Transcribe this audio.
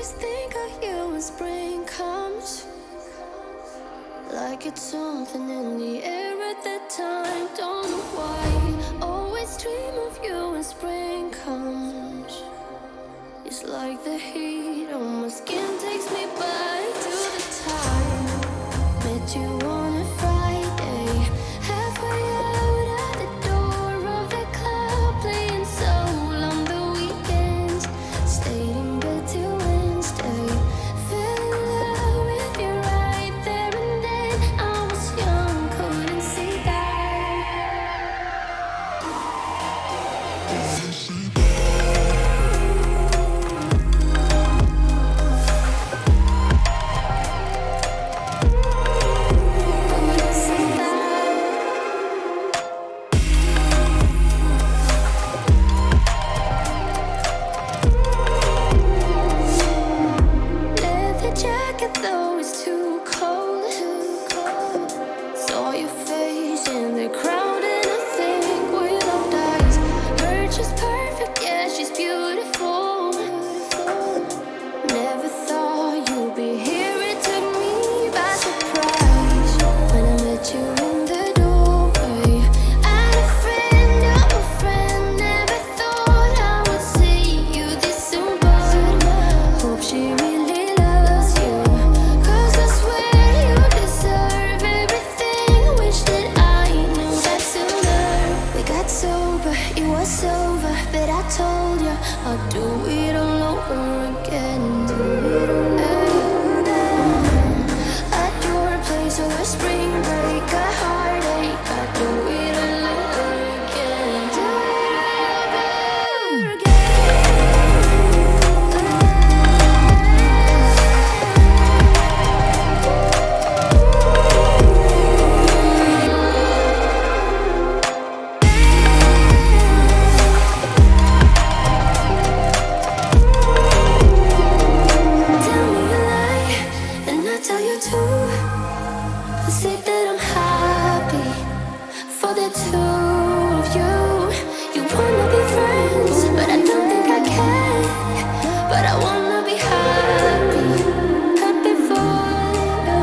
always think of you when spring comes, like it's something in the air at that time. Don't know why, always dream of you when spring comes. It's like the heat on my skin takes me back to the time met you on a Friday, halfway out at the door of the club, playing soul on the weekends, stayed in bed till Wednesday, fell in love with you right there and then. I was young, couldn't see that. Leather jacket, though it's too cold. Saw your face in the crowd, and I think we're all dies. Her just perfect, yeah, she's beautiful. Never thought you'd be here, it took me by surprise when I met you in the doorway. I had a friend of a friend, never thought I would see you this soon, but hope she really loves you, 'cause I swear you deserve everything. Wish that I knew that sooner. We got sober, it was over, but I told you I'll do it all over again. At your place over spring break, a heartache, I'll do it all over again. Do it all over Tell me a lie, and I tell you too. I say that I'm happy for the two of you. You wanna be friends, but I don't think I can. But I wanna be happy, happy for you.